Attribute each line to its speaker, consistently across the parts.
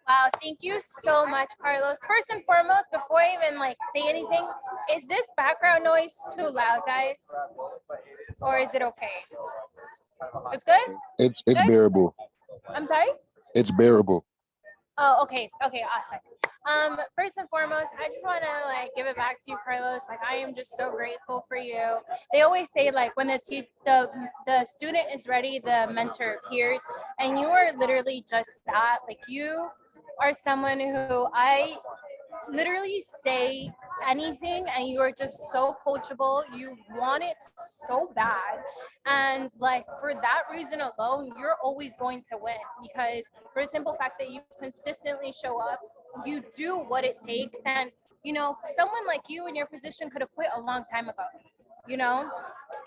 Speaker 1: Wow, thank you so much, Carlos. First and foremost, before I even say anything, is this background noise too loud, guys? Or is it okay? It's good?
Speaker 2: It's
Speaker 1: Good?
Speaker 2: bearable.
Speaker 1: I'm sorry?
Speaker 2: It's bearable.
Speaker 1: Oh, okay. Okay, awesome. First and foremost, I just want to give it back to you, Carlos. I am just so grateful for you. They always say when the student is ready, the mentor appears, and you are literally just that. You are someone who I literally say anything and you are just so coachable. You want it so bad, and for that reason alone you're always going to win, because for the simple fact that you consistently show up, you do what it takes. And someone like you in your position could have quit a long time ago, you know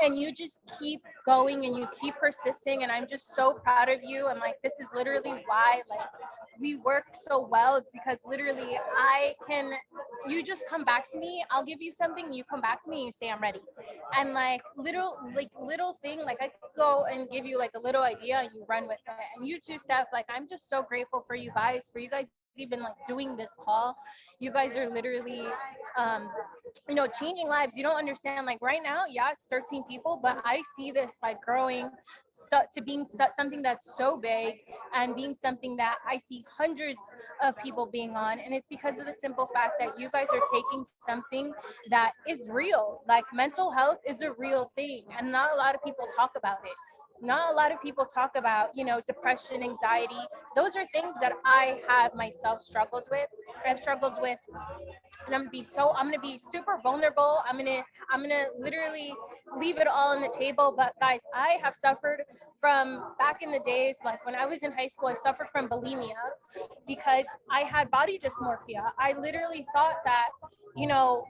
Speaker 1: and you just keep going and you keep persisting, and I'm just so proud of you. And this is literally why we work so well, because literally I can you just come back to me, I'll give you something, you come back to me and you say I'm ready. And little thing, I could go and give you a little idea and you run with it. And you too, Steph, I'm just so grateful for you guys even doing this call. You guys are literally um changing lives. You don't understand, right now, yeah, it's 13 people, but I see this growing to being something that's so big, and being something that I see hundreds of people being on. And it's because of the simple fact that you guys are taking something that is real. Mental health is a real thing, and not a lot of people talk about it. Not a lot of people talk about depression, anxiety. Those are things that I have myself struggled with. I've struggled with, and I'm gonna be super vulnerable. I'm gonna literally leave it all on the table. But guys, I have suffered from back in the days, when I was in high school, I suffered from bulimia because I had body dysmorphia. I literally thought that, you know,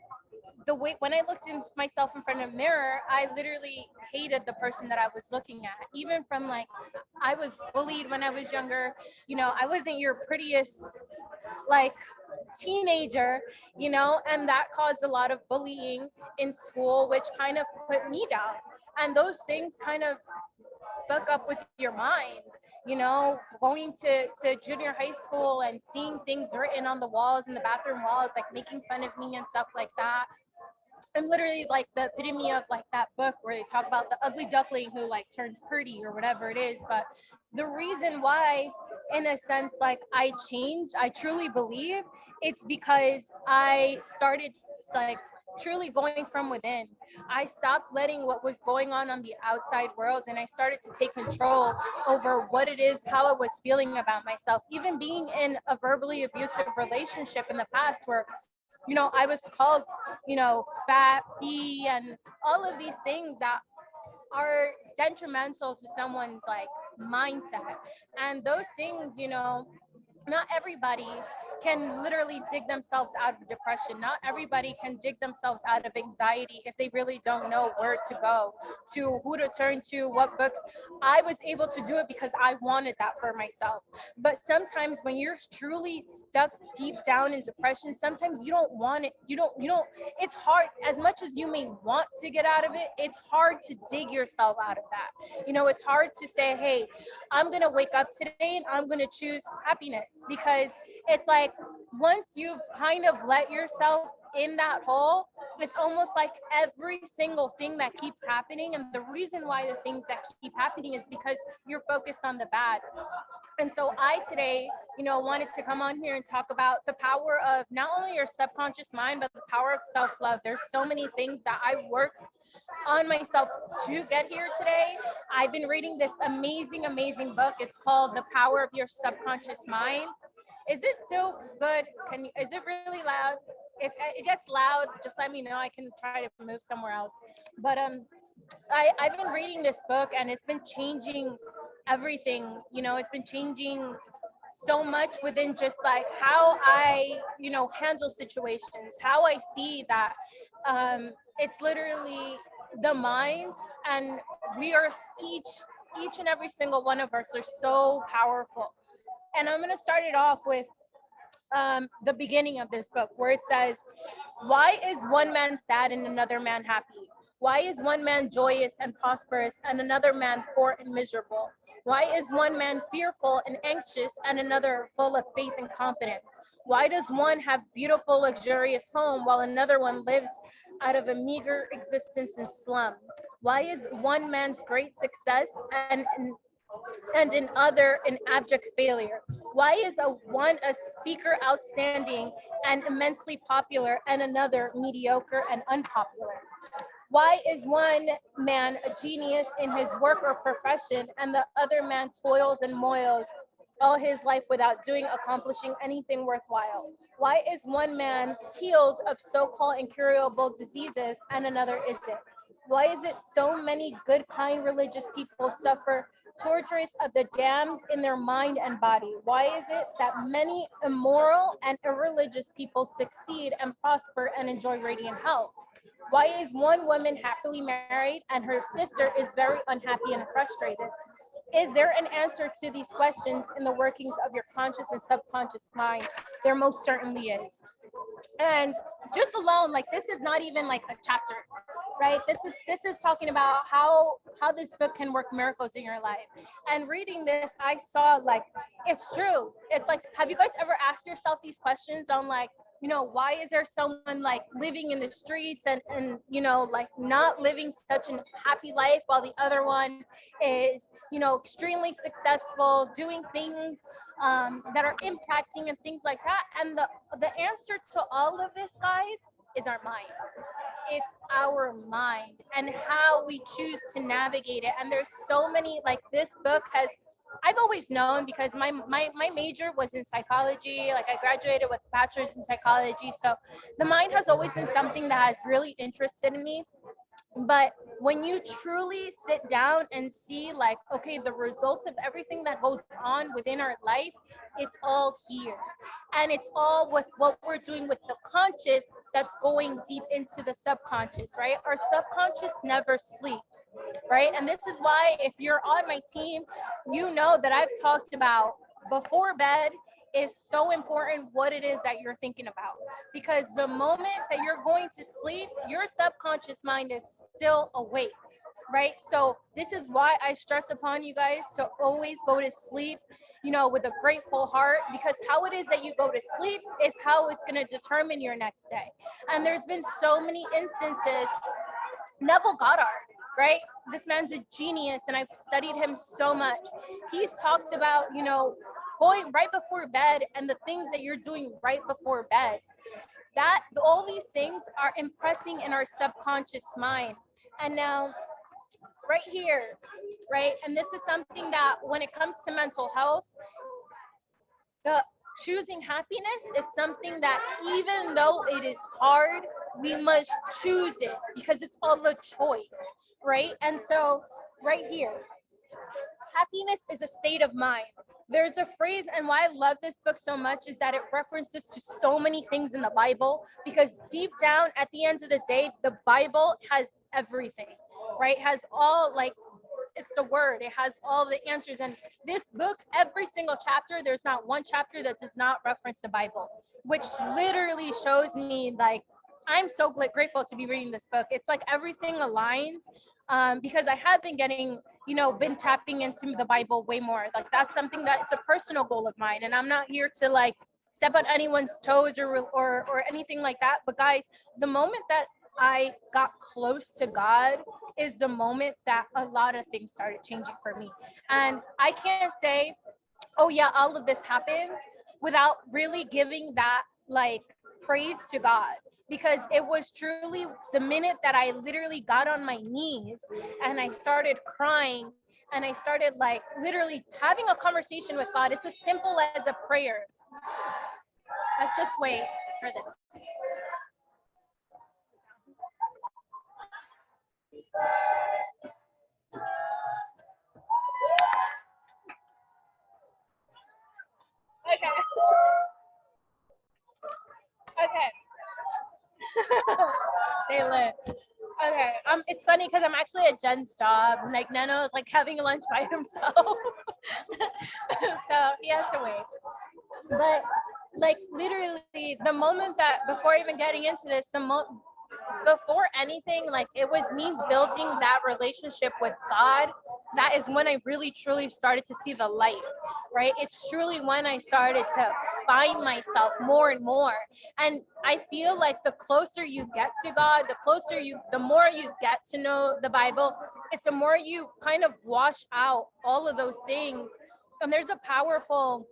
Speaker 1: the way when I looked in myself in front of a mirror, I literally hated the person that I was looking at. Even from I was bullied when I was younger. I wasn't your prettiest like teenager, and that caused a lot of bullying in school, which kind of put me down. And those things kind of fuck up with your mind, going to junior high school and seeing things written on the walls, in the bathroom walls, making fun of me and stuff like that. I'm literally the epitome of that book where they talk about the ugly duckling who turns pretty or whatever it is. But the reason why, in a sense, I changed, I truly believe it's because I started truly going from within. I stopped letting what was going on the outside world, and I started to take control over what it is, how I was feeling about myself. Even being in a verbally abusive relationship in the past, where I was called, fat, B, and all of these things that are detrimental to someone's mindset. And those things, not everybody can literally dig themselves out of depression. Not everybody can dig themselves out of anxiety if they really don't know where to go, to who to turn to, what books. I was able to do it because I wanted that for myself. But sometimes when you're truly stuck deep down in depression, sometimes you don't want it. You don't, it's hard. As much as you may want to get out of it, it's hard to dig yourself out of that. It's hard to say, hey, I'm going to wake up today and I'm going to choose happiness, because it's once you've kind of let yourself in that hole, it's almost like every single thing that keeps happening. And the reason why the things that keep happening is because you're focused on the bad. And so I today, wanted to come on here and talk about the power of not only your subconscious mind, but the power of self-love. There's so many things that I worked on myself to get here today. I've been reading this amazing book. It's called The Power of Your Subconscious Mind. Is it still good? Is it really loud? If it gets loud, just let me know. I can try to move somewhere else. But I've been reading this book, and it's been changing everything. It's been changing so much within just how I, handle situations, how I see that it's literally the mind, and we are each and every single one of us are so powerful. And I'm going to start it off with the beginning of this book, where it says, why is one man sad and another man happy? Why is one man joyous and prosperous and another man poor and miserable? Why is one man fearful and anxious and another full of faith and confidence? Why does one have beautiful, luxurious home while another one lives out of a meager existence in slum? Why is one man's great success and in other an abject failure? Why is one a speaker outstanding and immensely popular and another mediocre and unpopular? Why is one man a genius in his work or profession and the other man toils and moils all his life without accomplishing anything worthwhile? Why is one man healed of so-called incurable diseases and another isn't? Why is it so many good, kind, religious people suffer tortures of the damned in their mind and body? Why is it that many immoral and irreligious people succeed and prosper and enjoy radiant health? Why is one woman happily married and her sister is very unhappy and frustrated? Is there an answer to these questions in the workings of your conscious and subconscious mind? There most certainly is. And just alone, like, this is not even like a chapter, right? This is talking about how this book can work miracles in your life. And reading this, I saw, like, it's true. It's like, have you guys ever asked yourself these questions on, like, why is there someone like living in the streets and like not living such a happy life while the other one is extremely successful, doing things that are impacting and things like that? And the answer to all of this, guys, is our mind. It's our mind and how we choose to navigate it. And there's so many, like, this book has, I've always known, because my major was in psychology. Like, I graduated with a bachelor's in psychology, so the mind has always been something that has really interested in me. But when you truly sit down and see, like, okay, the results of everything that goes on within our life, it's all here. And it's all with what we're doing with the conscious that's going deep into the subconscious, right? Our subconscious never sleeps, right? And this is why, if you're on my team, you know that I've talked about before bed is so important, what it is that you're thinking about. Because the moment that you're going to sleep, your subconscious mind is still awake, right? So this is why I stress upon you guys to always go to sleep, with a grateful heart, because how it is that you go to sleep is how it's going to determine your next day. And there's been so many instances. Neville Goddard, right? This man's a genius, and I've studied him so much. He's talked about, going right before bed and the things that you're doing right before bed. That all these things are impressing in our subconscious mind. And now, right here, right? And this is something that, when it comes to mental health, the choosing happiness is something that, even though it is hard, we must choose it, because it's all a choice, right? And so right here, happiness is a state of mind. There's a phrase, and why I love this book so much is that it references to so many things in the Bible, because deep down, at the end of the day, the Bible has everything, right? It has all, like, it's the word. It has all the answers. And this book, every single chapter, there's not one chapter that does not reference the Bible, which literally shows me, like, I'm so grateful to be reading this book. It's like everything aligns, because I have been getting, been tapping into the Bible way more. Like, that's something that it's a personal goal of mine. And I'm not here to, like, step on anyone's toes or anything like that. But guys, the moment that I got close to God is the moment that a lot of things started changing for me. And I can't say, oh yeah, all of this happened, without really giving that, like, praise to God. Because it was truly the minute that I literally got on my knees and I started crying and I started, like, literally having a conversation with God. It's as simple as a prayer. Let's just wait for this. Okay. Okay. They lit. Okay. It's funny because I'm actually at Jen's job. And, like, Nano is, like, having lunch by himself. So he has to wait. But, like, literally, the moment that, before even getting into this, before anything, like, it was me building that relationship with God that is when I really truly started to see the light, right? It's truly when I started to find myself more and more. And I feel like the closer you get to God, the more you get to know the Bible, it's the more you kind of wash out all of those things. And there's a powerful,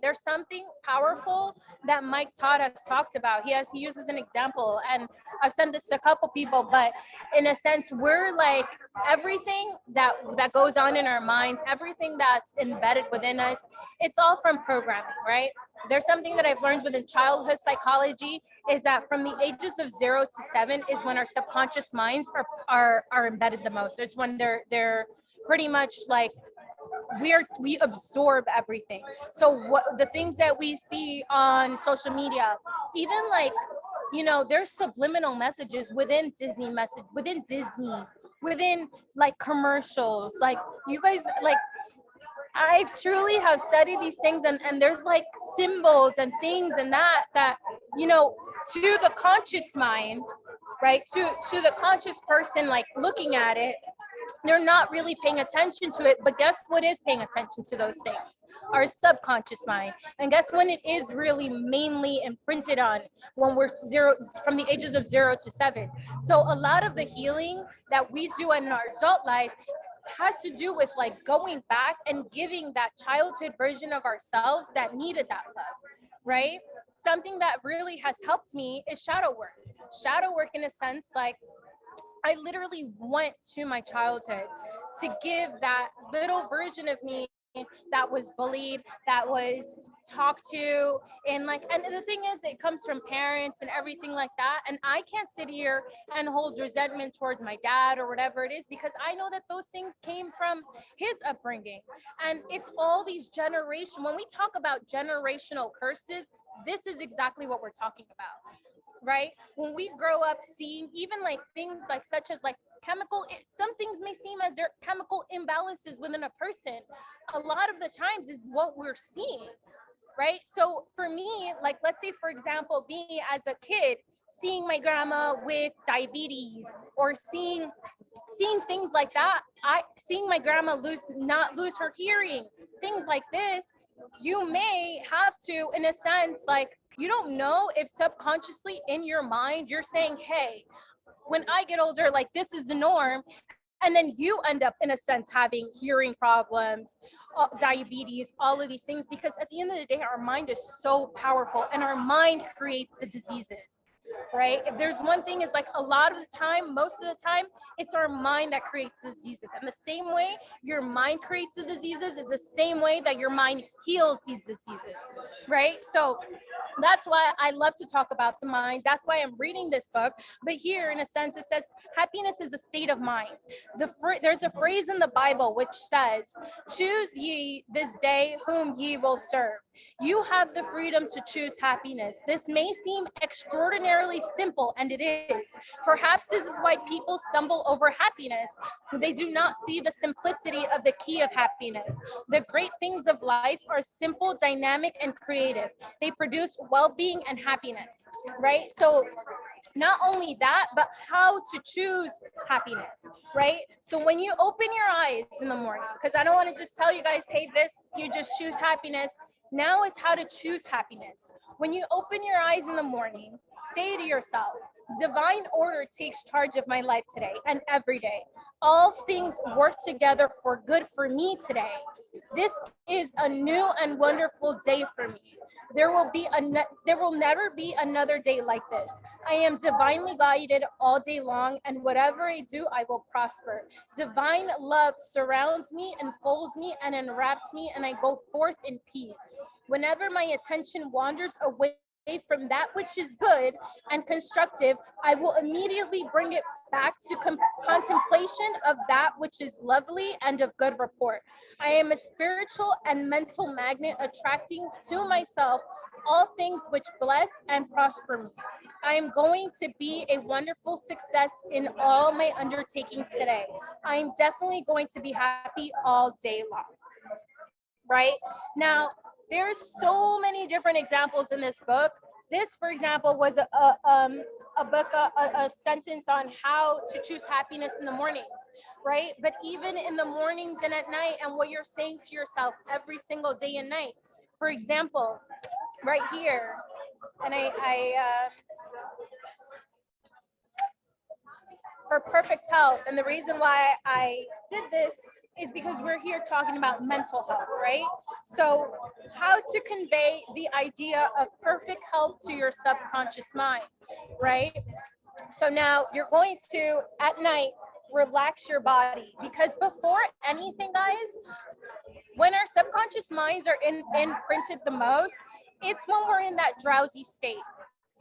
Speaker 1: there's something powerful that Mike Todd has talked about. He uses an example, and I've sent this to a couple people, but in a sense, we're like everything that goes on in our minds, everything that's embedded within us, it's all from programming, right? There's something that I've learned within childhood psychology is that from the ages of 0 to 7 is when our subconscious minds are embedded the most. It's when they're pretty much like we absorb everything. So what the things that we see on social media, even like, there's subliminal messages within Disney, within like commercials, like you guys, like I truly have studied these things, and there's like symbols and things and that to the conscious mind, right, to the conscious person like looking at it, they're not really paying attention to it. But guess what is paying attention to those things? Our subconscious mind. And guess when it is really mainly imprinted on? When we're from the ages of 0 to 7. So a lot of the healing that we do in our adult life has to do with like going back and giving that childhood version of ourselves that needed that love, right? Something that really has helped me is shadow work. Shadow work, in a sense, like I literally went to my childhood to give that little version of me that was bullied, that was talked to, and the thing is, it comes from parents and everything like that. And I can't sit here and hold resentment towards my dad or whatever it is, because I know that those things came from his upbringing. And it's all these when we talk about generational curses, this is exactly what we're talking about, right? When we grow up seeing even like things like such as like some things may seem as they're chemical imbalances within a person. A lot of the times is what we're seeing, right? So for me, like let's say for example, me as a kid seeing my grandma with diabetes, or seeing things like that, seeing my grandma not lose her hearing, things like this, you may have to, in a sense, like you don't know if subconsciously in your mind you're saying, hey, when I get older, like this is the norm. And then you end up, in a sense, having hearing problems, diabetes, all of these things, because at the end of the day, our mind is so powerful, and our mind creates the diseases, right? If there's one thing, is like a lot of the time, most of the time, it's our mind that creates the diseases. And the same way your mind creates the diseases is the same way that your mind heals these diseases, right? So that's why I love to talk about the mind. That's why I'm reading this book. But here, in a sense, it says happiness is a state of mind. There's a phrase in the Bible which says, choose ye this day whom ye will serve. You have the freedom to choose happiness. This may seem extraordinarily simple, and it is. Perhaps this is why people stumble over happiness. They do not see the simplicity of the key of happiness. The great things of life are simple, dynamic, and creative. They produce well-being and happiness, right? So not only that, but how to choose happiness, right? So when you open your eyes in the morning, because I don't want to just tell you guys, hey, you just choose happiness. Now it's how to choose happiness. When you open your eyes in the morning, say to yourself, divine order takes charge of my life today and every day. All things work together for good for me today. This is a new and wonderful day for me. There will never be another day like this. I am divinely guided all day long, and whatever I do, I will prosper. Divine love surrounds me, enfolds me, and enwraps me, and I go forth in peace. Whenever my attention wanders away from that which is good and constructive, I will immediately bring it back to contemplation of that which is lovely and of good report. I am a spiritual and mental magnet, attracting to myself all things which bless and prosper me. I am going to be a wonderful success in all my undertakings today. I am definitely going to be happy all day long. Right? Now, there's so many different examples in this book. This, for example, was a book, a sentence on how to choose happiness in the morning. right? But even in the mornings and at night, and what you're saying to yourself every single day and night. For example, right here, and for perfect health, and the reason why I did this is because we're here talking about mental health, right? So, how to convey the idea of perfect health to your subconscious mind, right? So now you're going to, at night, relax your body, because before anything, guys, when our subconscious minds are imprinted the most, it's when we're in that drowsy state,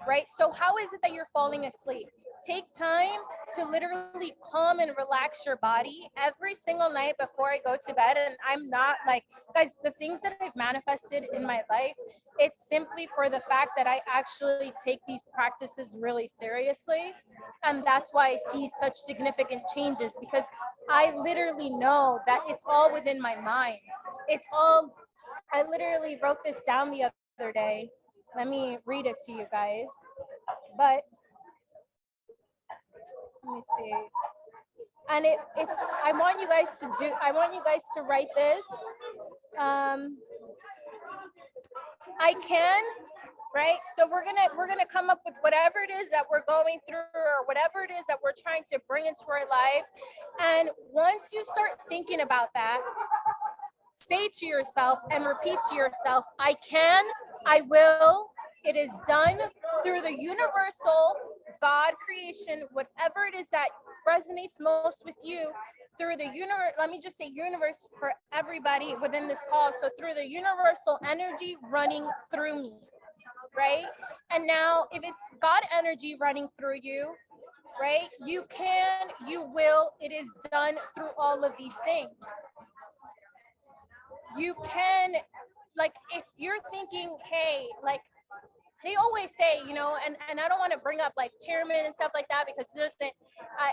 Speaker 1: right? So how is it that you're falling asleep? Take time to literally calm and relax your body every single night before I go to bed. And I'm not like, guys, the things that I've manifested in my life, it's simply for the fact that I actually take these practices really seriously. And that's why I see such significant changes, because I literally know that it's all within my mind. It's all, I literally wrote this down the other day. Let me read it to you guys. But let me see. And it's, I want you guys to write this. I can, right? So we're gonna come up with whatever it is that we're going through, or whatever it is that we're trying to bring into our lives. And once you start thinking about that, say to yourself and repeat to yourself, I can, I will, it is done through the universal God creation, whatever it is that resonates most with you, through the universe, let me just say universe for everybody within this call. So through the universal energy running through me, right? And now if it's God energy running through you, right? You can, you will, it is done through all of these things. You can, like, if you're thinking, hey, like, they always say, and I don't want to bring up like chairman and stuff like that, because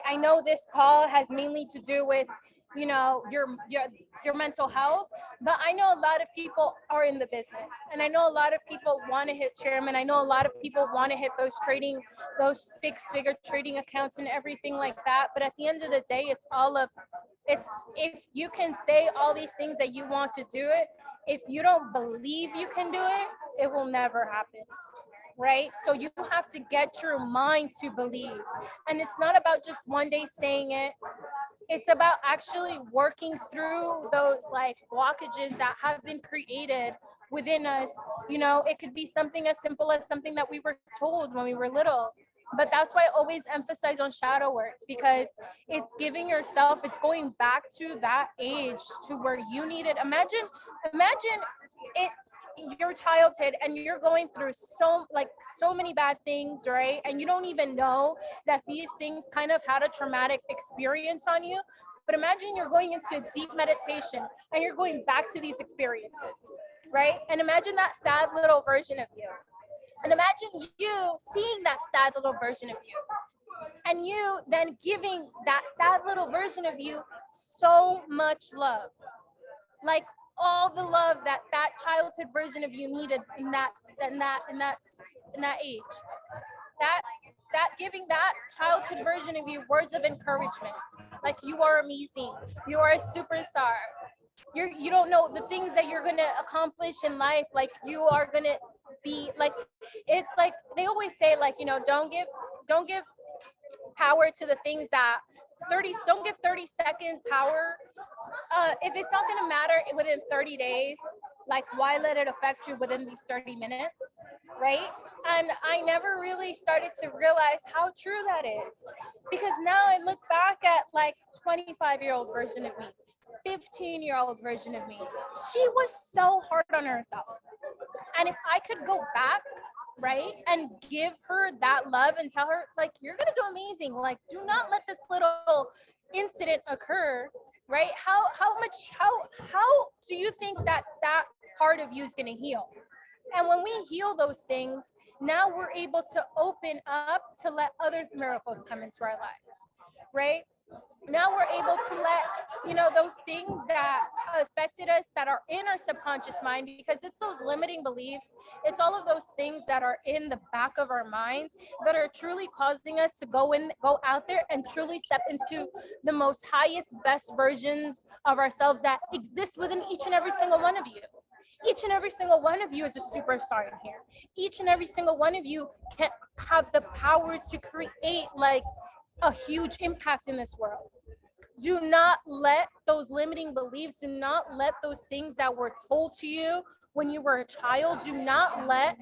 Speaker 1: I know this call has mainly to do with, your mental health, but I know a lot of people are in the business, and I know a lot of people want to hit chairman. I know a lot of people want to hit those six-figure trading accounts and everything like that. But at the end of the day, it's if you can say all these things that you want to do it, if you don't believe you can do it, it will never happen, right? So you have to get your mind to believe. And it's not about just one day saying it. It's about actually working through those like blockages that have been created within us. It could be something as simple as something that we were told when we were little. But that's why I always emphasize on shadow work, because it's giving yourself, it's going back to that age, to where you needed. Imagine it, your childhood, and you're going through so many bad things, right? And you don't even know that these things kind of had a traumatic experience on you. But imagine you're going into a deep meditation and you're going back to these experiences, right? And imagine that sad little version of you, and imagine you seeing that sad little version of you, and you then giving that sad little version of you so much love, like all the love that childhood version of you needed in that age. That giving that childhood version of you words of encouragement, like you are amazing, you are a superstar. You don't know the things that you're gonna accomplish in life. Like you are gonna be like, it's like they always say, like, don't give power to the things that don't give 30-second power. If it's not going to matter within 30 days, like why let it affect you within these 30 minutes, right? And I never really started to realize how true that is, because now I look back at like 25-year-old version of me, 15-year-old version of me. She was so hard on herself. And if I could go back, right, and give her that love and tell her, like, you're going to do amazing. Like, do not let this little incident occur, right? How do you think that part of you is going to heal? And when we heal those things, now we're able to open up to let other miracles come into our lives, right? Now we're able to let, those things that affected us that are in our subconscious mind, because it's those limiting beliefs, it's all of those things that are in the back of our minds that are truly causing us to go out there and truly step into the most highest, best versions of ourselves that exist within each and every single one of you. Each and every single one of you is a superstar in here. Each and every single one of you can have the power to create like a huge impact in this world. Do not let those limiting beliefs, do not let those things that were told to you when you were a child, do not let,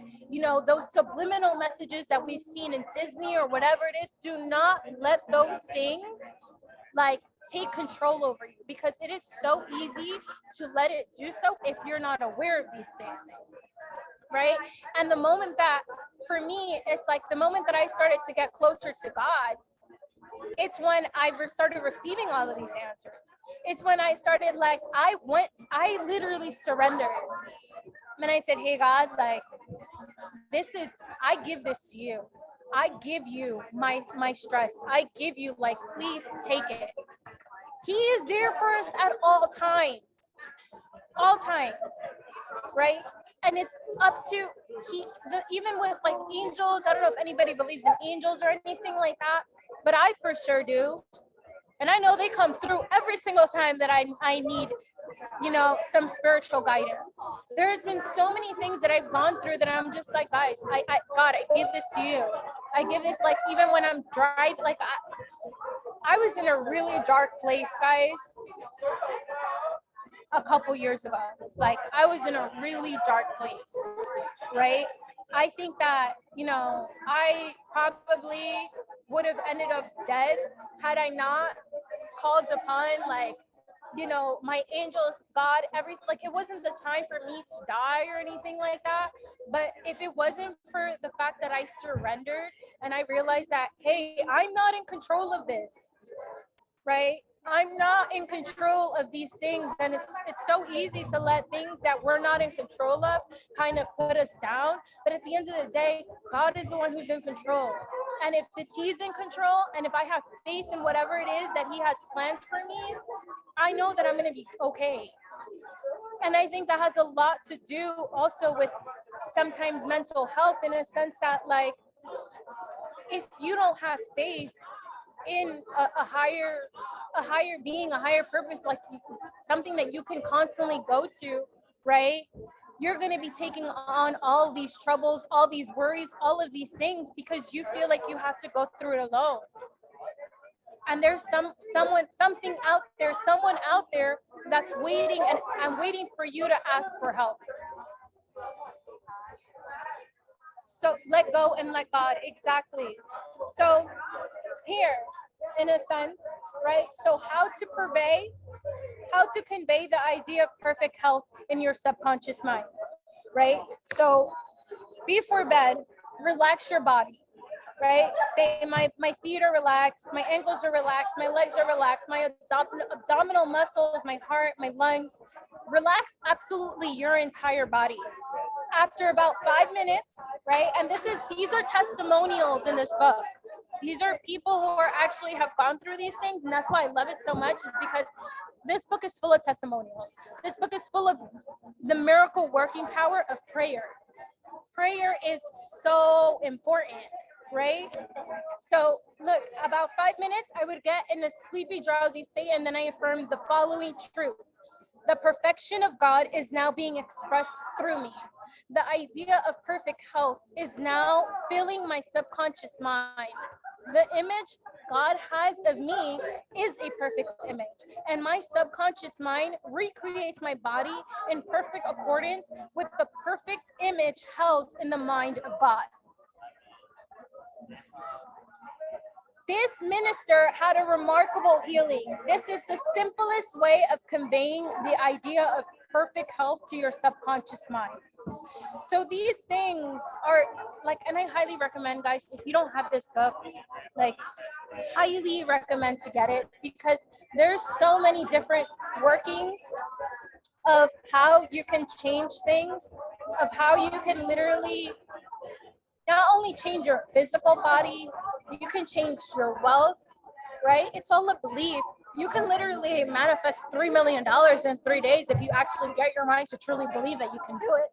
Speaker 1: those subliminal messages that we've seen in Disney or whatever it is, do not let those things like take control over you, because it is so easy to let it do so if you're not aware of these things, right? And the moment that, for me, it's like the moment that I started to get closer to God, it's when I started receiving all of these answers. It's when I started, like, I literally surrendered. And I said, hey, God, like, I give this to you. I give you my stress. I give you, like, please take it. He is there for us at all times, right? And it's up to even with like angels. I don't know if anybody believes in angels or anything like that, but I for sure do. And I know they come through every single time that I need, some spiritual guidance. There has been so many things that I've gone through that I'm just like, guys, God, I give this to you. I give this, like, even when I'm driving, like, I was in a really dark place, guys, a couple years ago. Like, I was in a really dark place, right? I think that, I probably would have ended up dead had I not called upon, like, my angels, God, like, it wasn't the time for me to die or anything like that. But if it wasn't for the fact that I surrendered and I realized that, hey, I'm not in control of this, right? I'm not in control of these things. And it's so easy to let things that we're not in control of kind of put us down. But at the end of the day, God is the one who's in control. And if he's in control, and if I have faith in whatever it is that he has planned for me, I know that I'm going to be okay. And I think that has a lot to do also with sometimes mental health, in a sense that, like, if you don't have faith in a higher being, a higher purpose, like something that you can constantly go to, right? You're going to be taking on all these troubles, all these worries, all of these things, because you feel like you have to go through it alone. And there's someone out there that's waiting and waiting for you to ask for help. So let go and let God. Exactly. So here, in a sense, right? So how to convey the idea of perfect health in your subconscious mind, right? So before bed, relax your body, right? Say my feet are relaxed, my ankles are relaxed, my legs are relaxed, my abdominal muscles, my heart, my lungs. Relax absolutely your entire body. After about 5 minutes, right? And these are testimonials in this book. These are people who are actually have gone through these things, and that's why I love it so much, is because this book is full of testimonials. This book is full of the miracle working power of prayer. Prayer is so important, right? So look, about 5 minutes, I would get in a sleepy, drowsy state, and then I affirmed the following truth. The perfection of God is now being expressed through me. The idea of perfect health is now filling my subconscious mind. The image God has of me is a perfect image, and my subconscious mind recreates my body in perfect accordance with the perfect image held in the mind of God. This minister had a remarkable healing. This is the simplest way of conveying the idea of perfect health to your subconscious mind. So these things are like, and I highly recommend, guys, if you don't have this book, like, highly recommend to get it, because there's so many different workings of how you can change things, of how you can literally not only change your physical body, you can change your wealth, right? It's all a belief. You can literally manifest $3 million in 3 days if you actually get your mind to truly believe that you can do it.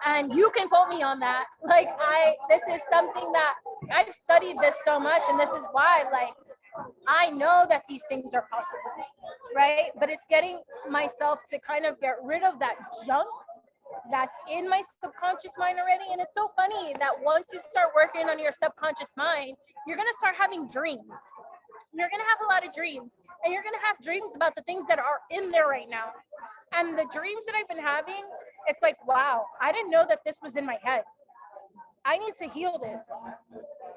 Speaker 1: And you can quote me on that. Like this is something that I've studied this so much, and this is why, like, I know that these things are possible, right? But it's getting myself to kind of get rid of that junk that's in my subconscious mind already. And it's so funny that once you start working on your subconscious mind, you're going to start having dreams. You're going to have a lot of dreams, and you're going to have dreams about the things that are in there right now. And the dreams that I've been having, it's like, wow, I didn't know that this was in my head. I need to heal this.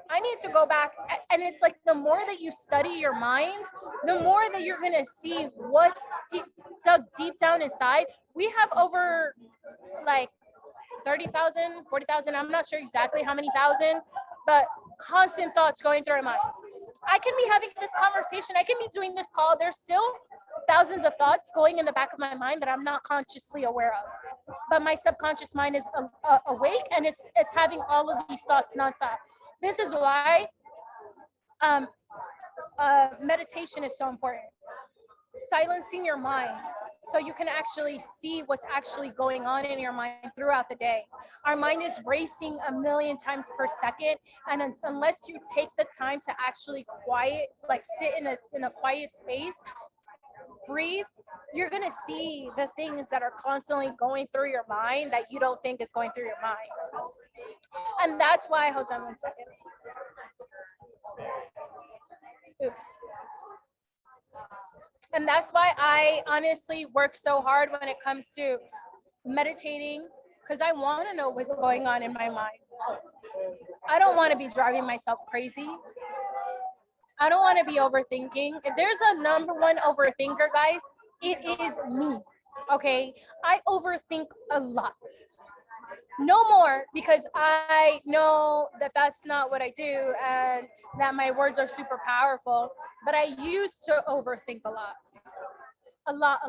Speaker 1: I need to go back. And it's like, the more that you study your mind, the more that you're going to see what dug deep down inside. We have over like 30,000, 40,000, I'm not sure exactly how many thousand, but constant thoughts going through our mind. I can be having this conversation, I can be doing this call, there's still thousands of thoughts going in the back of my mind that I'm not consciously aware of. But my subconscious mind is awake, and it's having all of these thoughts nonstop. This is why meditation is so important. Silencing your mind so you can actually see what's actually going on in your mind throughout the day. Our mind is racing a million times per second, and unless you take the time to actually quiet, like sit in a quiet space, breathe, you're gonna see the things that are constantly going through your mind that you don't think is going through your mind. And that's why, hold on one second. Oops. And that's why I honestly work so hard when it comes to meditating, because I want to know what's going on in my mind. I don't want to be driving myself crazy. I don't want to be overthinking. If there's a number one overthinker, guys, it is me. Okay? I overthink a lot. No more, because I know that that's not what I do, and that my words are super powerful. But I used to overthink a lot. A lot.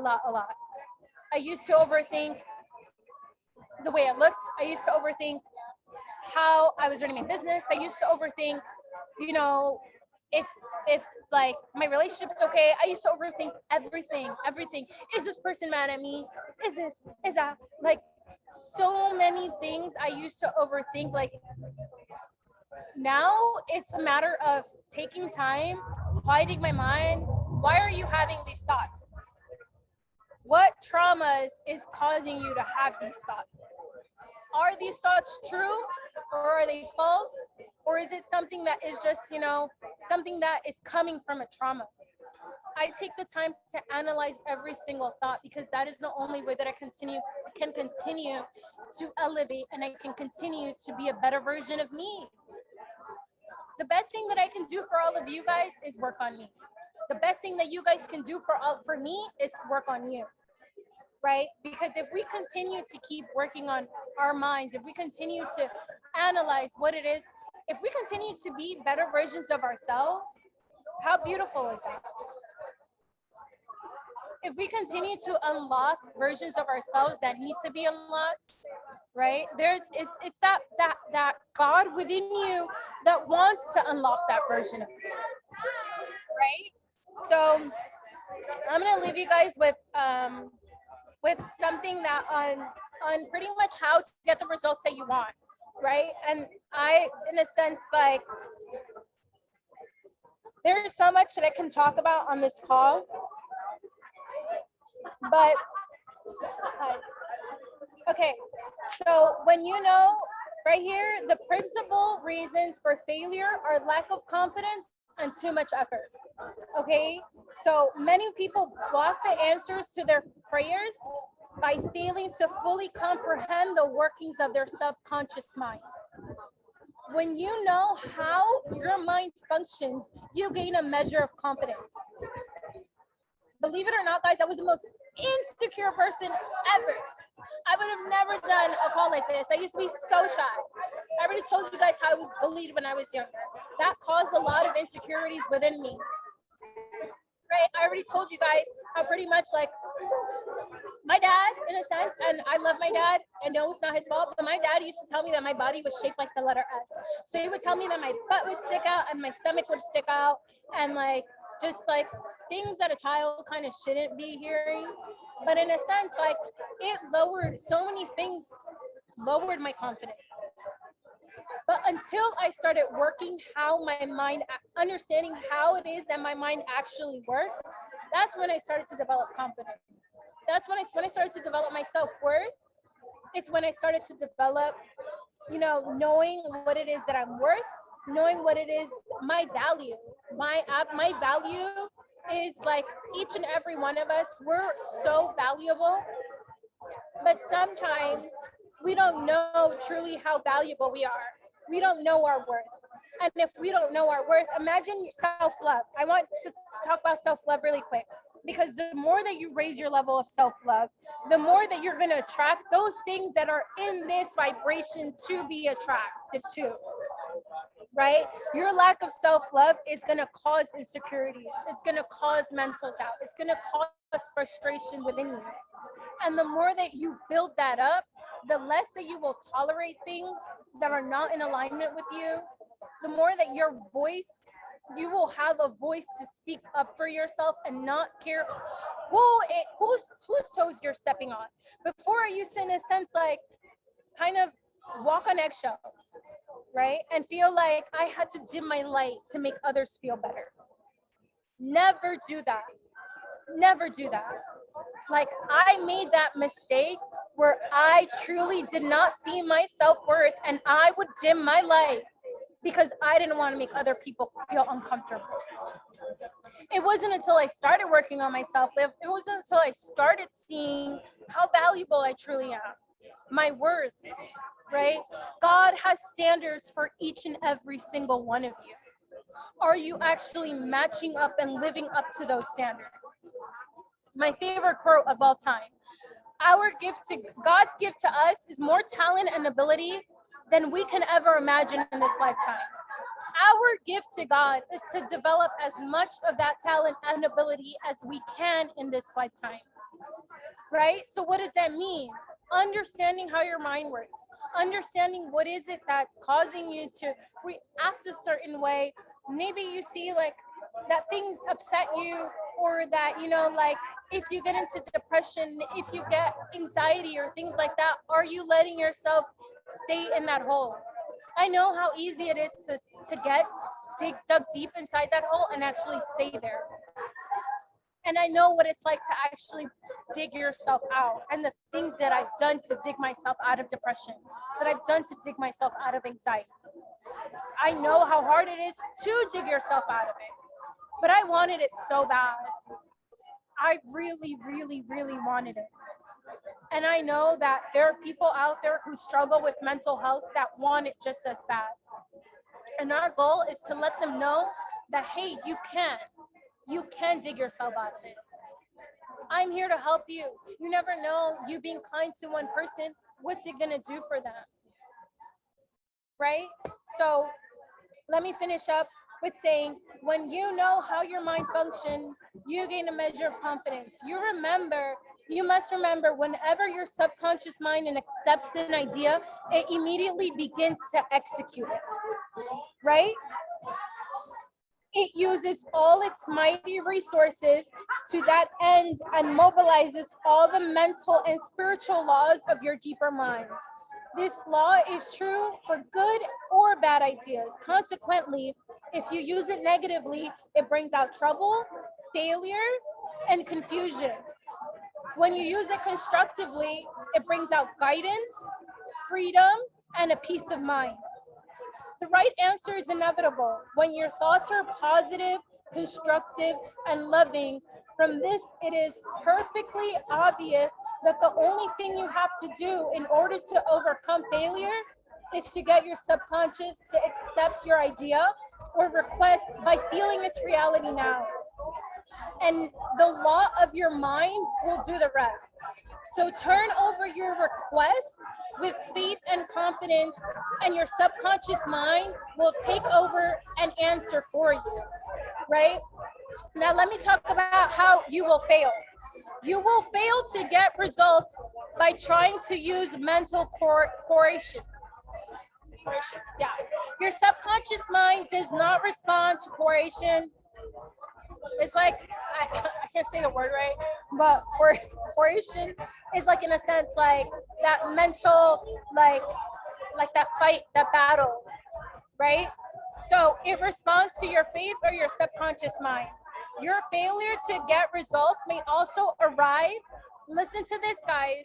Speaker 1: I used to overthink the way I looked. I used to overthink how I was running my business. I used to overthink, if like my relationship's okay. I used to overthink everything. Is this person mad at me? Is that, like, so many things I used to overthink. Like, now it's a matter of taking time, quieting my mind. Why are you having these thoughts? What traumas is causing you to have these thoughts? Are these thoughts true, or are they false? Or is it something that is just, something that is coming from a trauma? I take the time to analyze every single thought, because that is the only way that I can continue to elevate, and I can continue to be a better version of me. The best thing that I can do for all of you guys is work on me. The best thing that you guys can do for me is work on you, right? Because if we continue to keep working on our minds, if we continue to analyze what it is, if we continue to be better versions of ourselves, how beautiful is that? If we continue to unlock versions of ourselves that need to be unlocked, right? It's that God within you that wants to unlock that version of you, right? So I'm gonna leave you guys with something that on pretty much how to get the results that you want, right? And I, in a sense, like, there's so much that I can talk about on this call, but okay, so when right here, the principal reasons for failure are lack of confidence and too much effort. Okay, so many people block the answers to their prayers by failing to fully comprehend the workings of their subconscious mind. When you know how your mind functions, you gain a measure of confidence. Believe it or not, guys, I was the most insecure person ever. I would have never done a call like this. I used to be so shy. I already told you guys how I was bullied when I was younger. That caused a lot of insecurities within me. Right? I already told you guys how pretty much, like, my dad, in a sense, and I love my dad, and no, it's not his fault, but my dad used to tell me that my body was shaped like the letter S. So he would tell me that my butt would stick out and my stomach would stick out, and like just like things that a child kind of shouldn't be hearing. But in a sense, like it lowered so many things, lowered my confidence. But until I started working how my mind, understanding how it is that my mind actually works, that's when I started to develop confidence. That's when I started to develop my self-worth. It's when I started to develop, knowing what it is that I'm worth, knowing what it is, my value. My value is like each and every one of us, we're so valuable, but sometimes we don't know truly how valuable we are. We don't know our worth. And if we don't know our worth, imagine self-love. I want to talk about self-love really quick, because the more that you raise your level of self-love, the more that you're going to attract those things that are in this vibration to be attracted to, right? Your lack of self-love is going to cause insecurities. It's going to cause mental doubt. It's going to cause frustration within you. And the more that you build that up, the less that you will tolerate things that are not in alignment with you, the more that your voice, you will have a voice to speak up for yourself and not care whose toes you're stepping on. Before, I used to, in a sense, like kind of walk on eggshells, right? And feel like I had to dim my light to make others feel better. Never do that. Never do that. Like I made that mistake where I truly did not see my self-worth and I would dim my light because I didn't want to make other people feel uncomfortable. It wasn't until I started working on myself, it wasn't until I started seeing how valuable I truly am, my worth, right? God has standards for each and every single one of you. Are you actually matching up and living up to those standards? My favorite quote of all time: God's gift to us is more talent and ability than we can ever imagine in this lifetime. Our gift to God is to develop as much of that talent and ability as we can in this lifetime, right? So what does that mean? Understanding how your mind works, understanding what is it that's causing you to react a certain way. Maybe you see like that things upset you, or that, like if you get into depression, if you get anxiety or things like that, are you letting yourself stay in that hole? I know how easy it is to dug deep inside that hole and actually stay there. And I know what it's like to actually dig yourself out, and the things that I've done to dig myself out of depression, that I've done to dig myself out of anxiety. I know how hard it is to dig yourself out of it, but I wanted it so bad. I really, really, really wanted it. And I know that there are people out there who struggle with mental health that want it just as bad. And our goal is to let them know that, hey, you can dig yourself out of this. I'm here to help you. You never know, you being kind to one person, what's it gonna do for them, right? So let me finish up with saying, when you know how your mind functions, you gain a measure of confidence. You must remember, whenever your subconscious mind accepts an idea, it immediately begins to execute it, right? It uses all its mighty resources to that end and mobilizes all the mental and spiritual laws of your deeper mind. This law is true for good or bad ideas. Consequently, if you use it negatively, it brings out trouble, failure, and confusion. When you use it constructively, it brings out guidance, freedom, and a peace of mind. The right answer is inevitable when your thoughts are positive, constructive, and loving. From this, it is perfectly obvious that the only thing you have to do in order to overcome failure is to get your subconscious to accept your idea or request by feeling its reality now. And the law of your mind will do the rest. So turn over your request with faith and confidence, and your subconscious mind will take over and answer for you, right? Now let me talk about how you will fail. You will fail to get results by trying to use mental coercion. Yeah. Your subconscious mind does not respond to coercion. It's like, I can't say the word right, but coercion is like, in a sense, like that mental, like that fight, that battle, right? So it responds to your faith or your subconscious mind. Your failure to get results may also arrive. Listen to this, guys.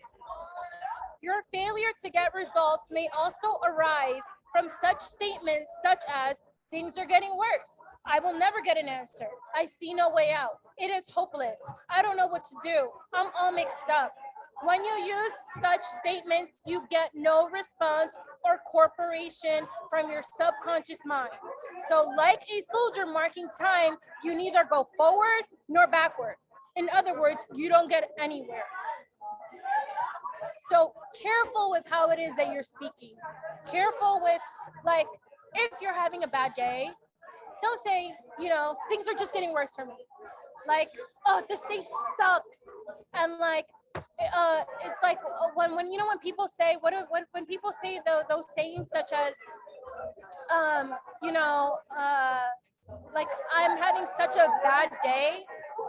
Speaker 1: Your failure to get results may also arise from such statements such as, things are getting worse. I will never get an answer. I see no way out. It is hopeless. I don't know what to do. I'm all mixed up. When you use such statements, you get no response or cooperation from your subconscious mind. So like a soldier marking time, you neither go forward nor backward. In other words, you don't get anywhere. So careful with how it is that you're speaking. Careful with, like, if you're having a bad day, don't say, things are just getting worse for me. Like, oh, this day sucks. And like, it's like when people say, when people say those sayings such as, like, I'm having such a bad day.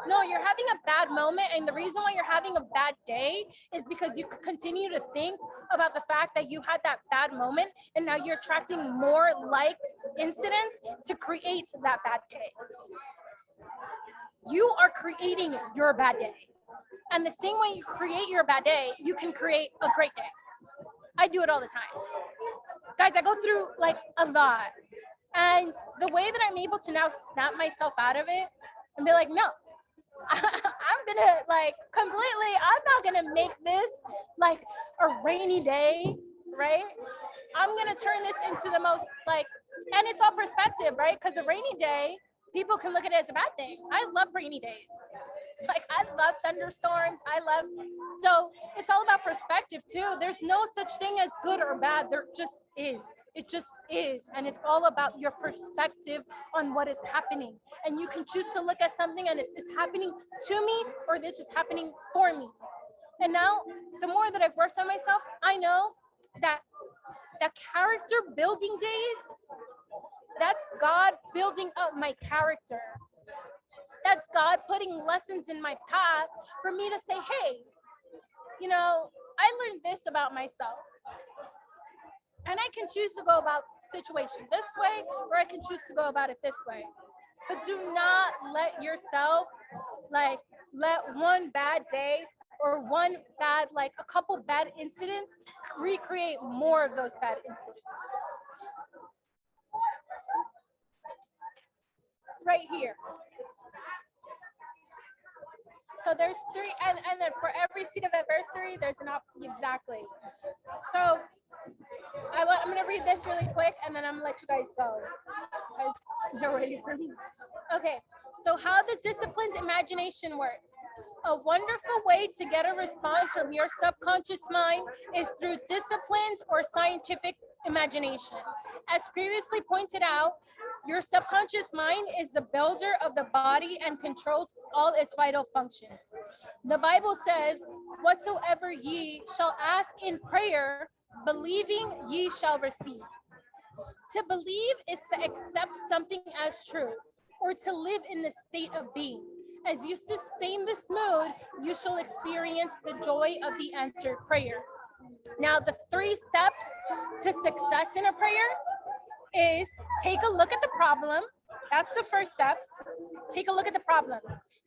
Speaker 1: No, you're having a bad moment. And the reason why you're having a bad day is because you continue to think about the fact that you had that bad moment. And now you're attracting more like incidents to create that bad day. You are creating your bad day. And the same way you create your bad day, you can create a great day. I do it all the time. Guys, I go through like a lot. And the way that I'm able to now snap myself out of it and be like, no, I'm gonna I'm not gonna make this like a rainy day, right? I'm gonna turn this into the most and it's all perspective, right? Because a rainy day, people can look at it as a bad thing. I love rainy days. I love thunderstorms. So it's all about perspective too. There's no such thing as good or bad. There just is. It just is. And it's all about your perspective on what is happening. And you can choose to look at something and it's happening to me or this is happening for me. And now the more that I've worked on myself, I know that character building days, that's God building up my character. That's God putting lessons in my path for me to say, hey, I learned this about myself. And I can choose to go about situation this way, or I can choose to go about it this way. But do not let yourself, let one bad day or one bad, a couple bad incidents recreate more of those bad incidents. Right here. So there's 3, and then for every seat of adversity, there's an exactly. So I'm gonna read this really quick, and then I'm gonna let you guys go because you're waiting for me. Okay, so how the disciplined imagination works. A wonderful way to get a response from your subconscious mind is through disciplined or scientific imagination. As previously pointed out, your subconscious mind is the builder of the body and controls all its vital functions. The Bible says, whatsoever ye shall ask in prayer, believing ye shall receive. To believe is to accept something as true, or to live in the state of being. As you sustain this mood, you shall experience the joy of the answered prayer. Now, the 3 steps to success in a prayer is take a look at the problem. That's the first step. Take a look at the problem.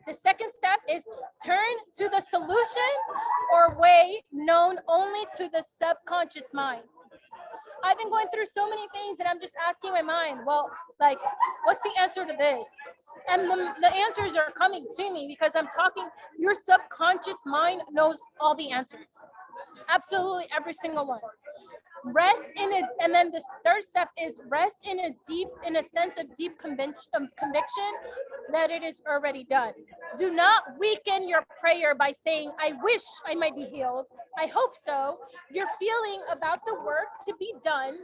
Speaker 1: The second step is turn to the solution or way known only to the subconscious mind. I've been going through so many things and I'm just asking my mind, well, what's the answer to this? And the answers are coming to me because I'm talking, your subconscious mind knows all the answers. Absolutely every single one. Rest in it, and then the third step is rest in a sense of deep conviction that it is already done. Do not weaken your prayer by saying, I wish I might be healed. I hope so. Your feeling about the work to be done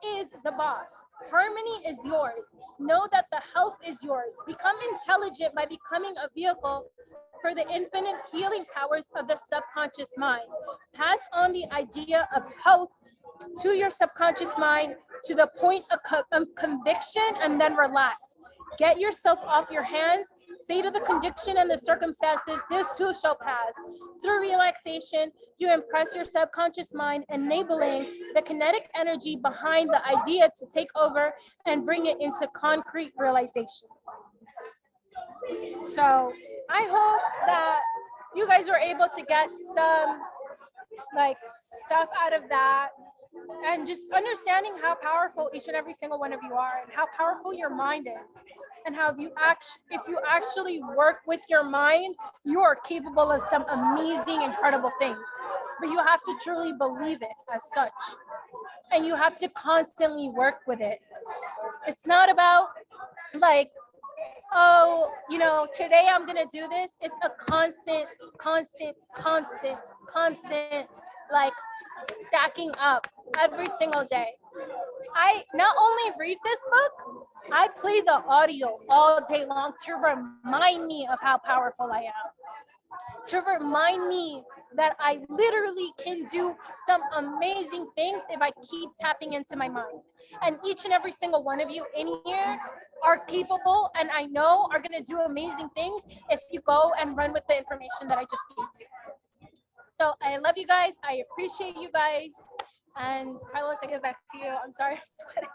Speaker 1: is the boss. Harmony is yours. Know that the health is yours. Become intelligent by becoming a vehicle for the infinite healing powers of the subconscious mind. Pass on the idea of health to your subconscious mind to the point of conviction, and then relax. Get yourself off your hands. Say to the condition and the circumstances, this too shall pass. Through relaxation, you impress your subconscious mind, enabling the kinetic energy behind the idea to take over and bring it into concrete realization. So I hope that you guys were able to get some like stuff out of that, and just understanding how powerful each and every single one of you are, and how powerful your mind is, and how if you actually work with your mind, you are capable of some amazing, incredible things. But you have to truly believe it as such, and you have to constantly work with it. It's not about like, oh, today I'm gonna do this. It's a constant, like stacking up every single day. I not only read this book, I play the audio all day long to remind me of how powerful I am, to remind me that I literally can do some amazing things if I keep tapping into my mind. And each and every single one of you in here are capable, and I know are going to do amazing things if you go and run with the information that I just gave you. So I love you guys. I appreciate you guys. And Carlos, I give it back to you. I'm sorry, I'm sweating.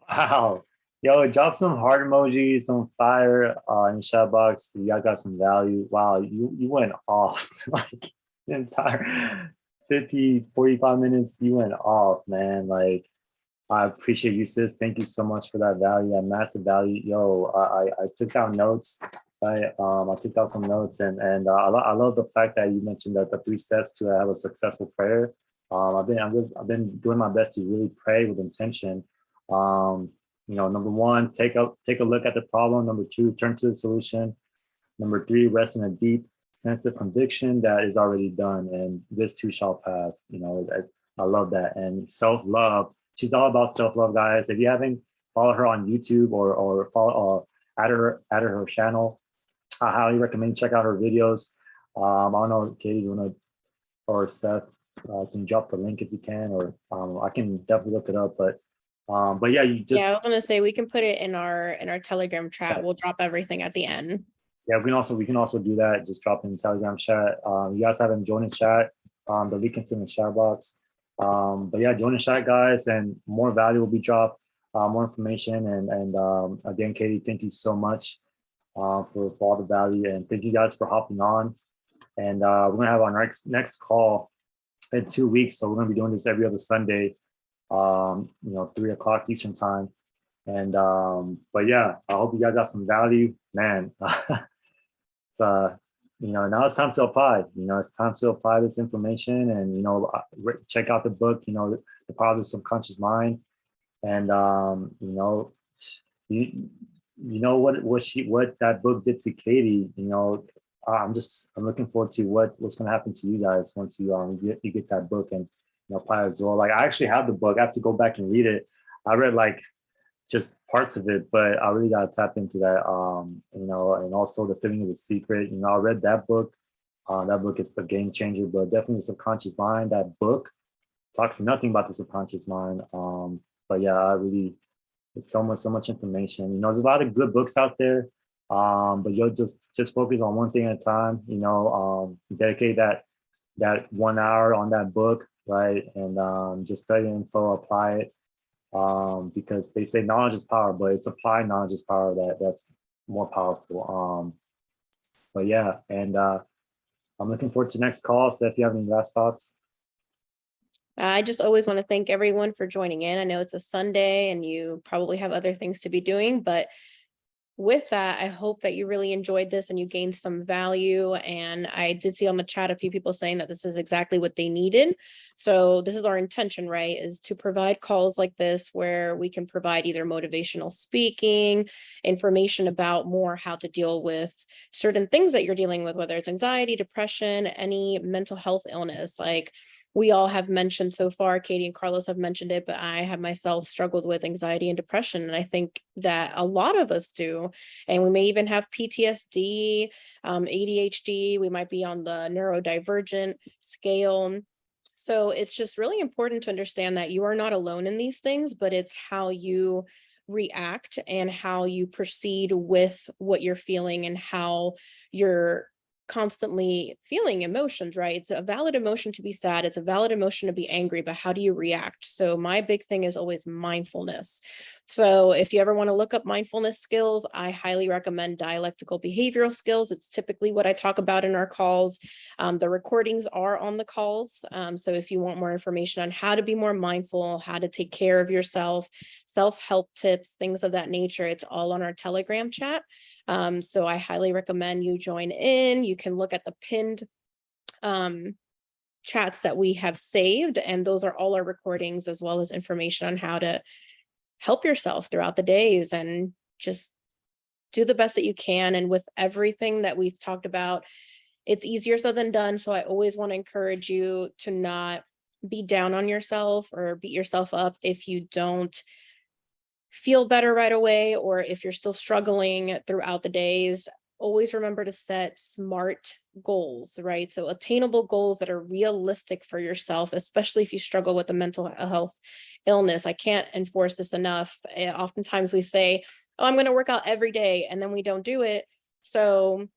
Speaker 2: Wow. Yo, drop some heart emojis, some fire in the chat box. Y'all got some value. Wow, you went off like the entire 50, 45 minutes. You went off, man. Like, I appreciate you, sis. Thank you so much for that value, that massive value. Yo, I took down notes. I took down some notes, and I love the fact that you mentioned that the 3 steps to have a successful prayer. I've been doing my best to really pray with intention. Number 1, take a look at the problem. Number 2, turn to the solution. Number 3, rest in a deep sense of conviction that is already done, and this too shall pass. I love that. And self-love. She's all about self-love, guys. If you haven't followed her on YouTube or follow add her channel, I highly recommend check out her videos. I don't know, Katie, you wanna, or Seth, can drop the link if you can, or I can definitely look it up. But yeah,
Speaker 3: I was gonna say we can put it in our Telegram chat. We'll drop everything at the end.
Speaker 2: Yeah, we can also do that. Just drop in the Telegram chat. You guys haven't joined the chat. The link is in the chat box. But yeah, join the chat, guys, and more value will be dropped, more information. And again, Katie, thank you so much for all the value, and thank you guys for hopping on. And we're gonna have our next call in 2 weeks. So we're gonna be doing this every other Sunday, 3 o'clock Eastern time. And but yeah, I hope you guys got some value, man. It's now it's time to apply. It's time to apply this information, and check out the book, The Power of the Subconscious Mind. And what that book did to Katie. I'm looking forward to what's going to happen to you guys once you get that book and apply it as well. Like, I actually have the book. I have to go back and read it. I read like just parts of it, but I really got to tap into that. And also The Feeling of the Secret. I read that book. That book is a game changer, but definitely The Subconscious Mind. That book talks nothing about the subconscious mind. But yeah, it's so much information. There's a lot of good books out there. But you'll just focus on one thing at a time. Dedicate that 1 hour on that book, right? And just study info, apply it. Because they say knowledge is power, but it's applied knowledge is power that's more powerful. But yeah, and I'm looking forward to the next call. So if you have any last thoughts.
Speaker 3: I just always want to thank everyone for joining in. I know it's a Sunday and you probably have other things to be doing, but with that, I hope that you really enjoyed this and you gained some value. And I did see on the chat a few people saying that this is exactly what they needed. So this is our intention, right? Is to provide calls like this where we can provide either motivational speaking, information about more how to deal with certain things that you're dealing with, whether it's anxiety, depression, any mental health illness. Like, we all have mentioned so far, Katie and Carlos have mentioned it, but I have myself struggled with anxiety and depression. And I think that a lot of us do. And we may even have PTSD, ADHD, we might be on the neurodivergent scale. So it's just really important to understand that you are not alone in these things, but it's how you react and how you proceed with what you're feeling and how you're constantly feeling emotions, right? It's a valid emotion to be sad. It's a valid emotion to be angry, but how do you react? So my big thing is always mindfulness. So if you ever want to look up mindfulness skills, I highly recommend dialectical behavioral skills. It's typically what I talk about in our calls. The recordings are on the calls. So if you want more information on how to be more mindful, how to take care of yourself, self-help tips, things of that nature, it's all on our Telegram chat. So I highly recommend you join in. You can look at the pinned chats that we have saved, and those are all our recordings as well as information on how to help yourself throughout the days and just do the best that you can. And with everything that we've talked about, it's easier said than done. So I always want to encourage you to not be down on yourself or beat yourself up if you don't feel better right away, or if you're still struggling throughout the days. Always remember to set smart goals, right? So attainable goals that are realistic for yourself, especially if you struggle with a mental health illness. I can't enforce this enough. Oftentimes we say, oh, I'm going to work out every day, and then we don't do it. So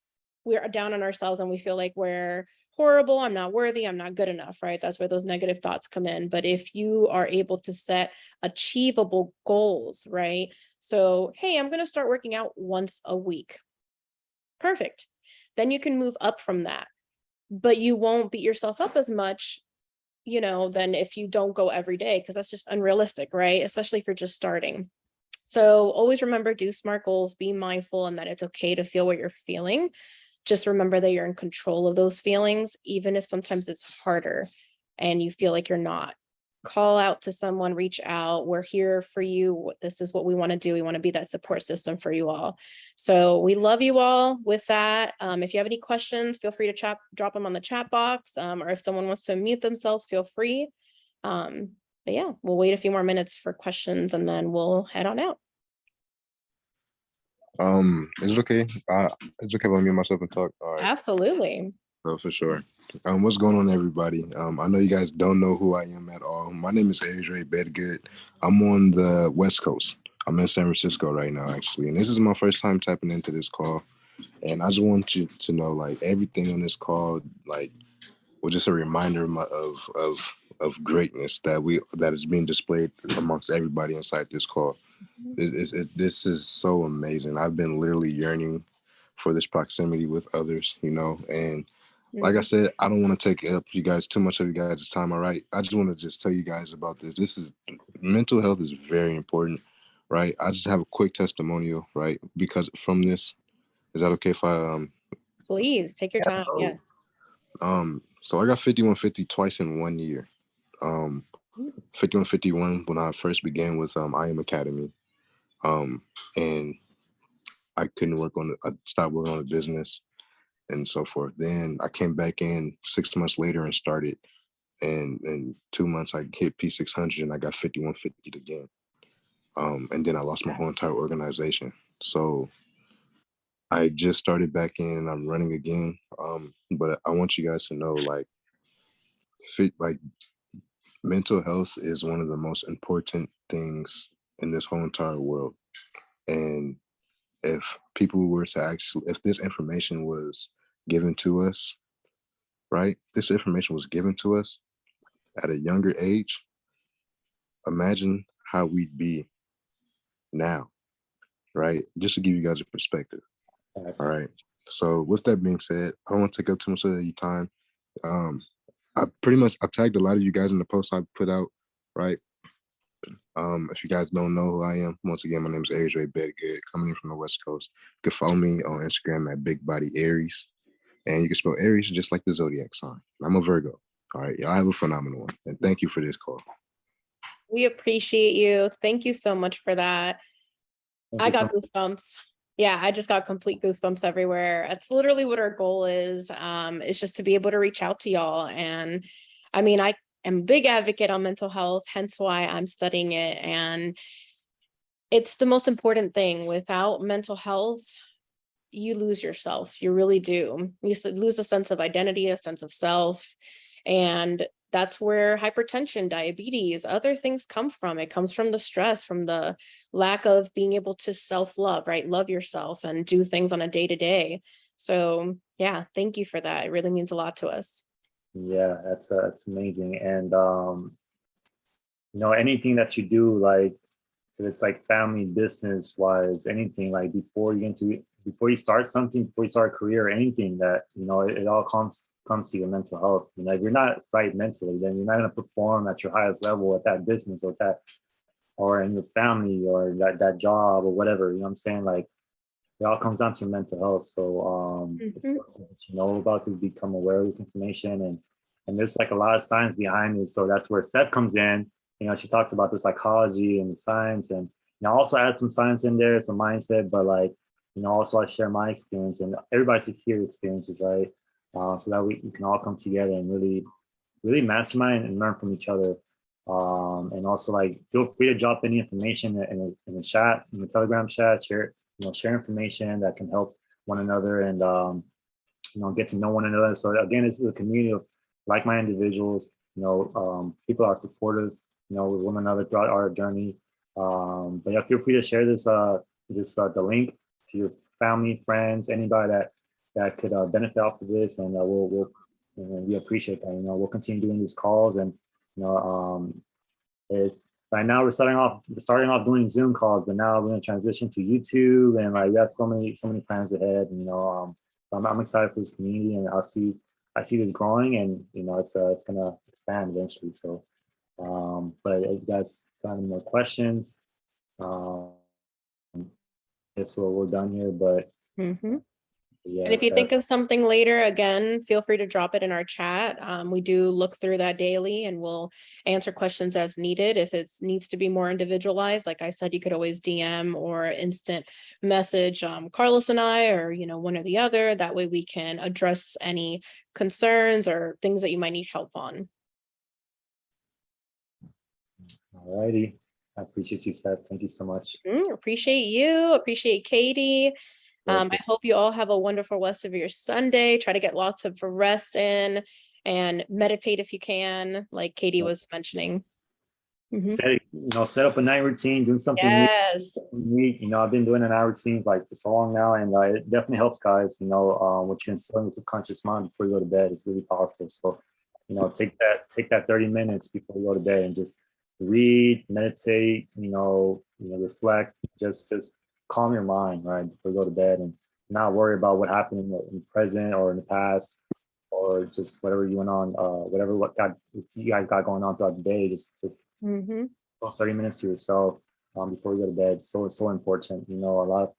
Speaker 3: we're down on ourselves and we feel like we're horrible, I'm not worthy, I'm not good enough, right? That's where those negative thoughts come in. But if you are able to set achievable goals, right? So, hey, I'm going to start working out once a week. Perfect. Then you can move up from that, but you won't beat yourself up as much, than if you don't go every day, because that's just unrealistic, right? Especially if you're just starting. So always remember, do smart goals, be mindful, and that it's okay to feel what you're feeling. Just remember that you're in control of those feelings, even if sometimes it's harder and you feel like you're not. Call out to someone, reach out. We're here for you. This is what we want to do. We want to be that support system for you all. So we love you all. With that, if you have any questions, feel free to drop them on the chat box, or if someone wants to unmute themselves, feel free. But yeah, we'll wait a few more minutes for questions and then we'll head on out.
Speaker 4: Is it okay? It's okay if I mute myself and talk. All right.
Speaker 3: Absolutely.
Speaker 4: So for sure. What's going on, everybody? I know you guys don't know who I am at all. My name is Katie Cepeda. I'm on the West Coast. I'm in San Francisco right now, actually, and this is my first time tapping into this call. And I just want you to know, like, everything on this call, like, was just a reminder of greatness that is being displayed amongst everybody inside this call. This is so amazing. I've been literally yearning for this proximity with others, and like I said, I don't want to take up you guys too much of you guys' time. All right. I just want to just tell you guys about this. Mental health is very important, right? I just have a quick testimonial, right? Because from this, is that okay if I
Speaker 3: Please take your time. Yes.
Speaker 4: So I got 5150 twice in 1 year. 5151 when I first began with I Am Academy. And I couldn't I stopped working on the business and so forth. Then I came back in 6 months later and started. And in 2 months I hit P600 and I got 5150 again. And then I lost my whole entire organization. So I just started back in and I'm running again. But I want you guys to know, like, mental health is one of the most important things in this whole entire world. And if people were to if this information was given to us, right? This information was given to us at a younger age, imagine how we'd be now, right? Just to give you guys a perspective. All right. So with that being said, I don't want to take up too much of your time. I tagged a lot of you guys in the post I put out, right? If you guys don't know who I am, once again, my name is Katie Cepeda, coming in from the West Coast. You can follow me on Instagram at Big Body Aries. And you can spell Aries just like the zodiac sign. I'm a Virgo. All right. Y'all have a phenomenal one. And thank you for this call.
Speaker 3: We appreciate you. Thank you so much for that. I got goosebumps. Yeah, I just got complete goosebumps everywhere. That's literally what our goal is just to be able to reach out to y'all. And I mean, I am a big advocate on mental health, hence why I'm studying it. And it's the most important thing. Without mental health, you lose yourself. You really do. You lose a sense of identity, a sense of self. And that's where hypertension, diabetes, other things come from. It comes from the stress, from the lack of being able to self-love, right? Love yourself and do things on a day-to-day. So yeah, thank you for that. It really means a lot to us.
Speaker 2: Yeah, that's amazing. And anything that you do, like if it's like family, business wise, anything, like before you start something, before you start a career or anything, that it all comes to your mental health. If you're not right mentally, then you're not going to perform at your highest level at that business or in your family or that job or whatever. You know what I'm saying? Like it all comes down to your mental health. So it's something that you know about to become aware of this information, and there's like a lot of science behind it. So that's where Seth comes in. She talks about the psychology and the science, and also add some science in there, some mindset, but like also I share my experience, and everybody should hear experiences, right? So that we can all come together and really mastermind and learn from each other. And also like feel free to drop any information in the chat, in the Telegram chat, share information that can help one another, and get to know one another. So again, this is a community of like-minded individuals. People are supportive, with one another throughout our journey. But yeah, feel free to share the link to your family, friends, anybody that could benefit off of this, and we appreciate that. We'll continue doing these calls, and it's right now we're starting off doing Zoom calls, but now we're going to transition to YouTube, and like we have so many plans ahead. And I'm excited for this community, and I see this growing, and it's gonna expand eventually. So, but if you guys got any more questions, that's what we're done here. But yeah,
Speaker 3: and if you think of something later, again, feel free to drop it in our chat. We do look through that daily, and we'll answer questions as needed. If it needs to be more individualized, like I said, you could always DM or instant message Carlos and I, or one or the other. That way we can address any concerns or things that you might need help on.
Speaker 2: All righty. I appreciate you, Seth. Thank you so much.
Speaker 3: Appreciate you. Appreciate Katie. I hope you all have a wonderful rest of your Sunday. Try to get lots of rest in and meditate if you can, like Katie was mentioning.
Speaker 2: Set up a night routine, doing something new. I've been doing a night routine like for so long now, and it definitely helps, guys. What you instill in the subconscious mind before you go to bed is really powerful. So, take that 30 minutes before you go to bed and just read, meditate, reflect, just calm your mind, right, before you go to bed, and not worry about what happened in the present or in the past, or just whatever you went on, you guys got going on throughout the day. Just those 30 minutes to yourself before you go to bed. So it's so important. A lot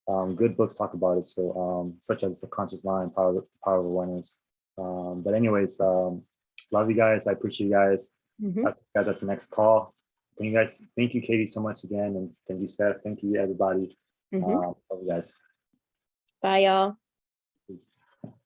Speaker 2: of good books talk about it. So such as Subconscious Mind, Power of Awareness. But anyways, love you guys. I appreciate you guys. I'll see you guys at the next call. Thank you, Katie, so much again, and thank you, Steph. Thank you, everybody. Love you guys.
Speaker 3: Bye, y'all.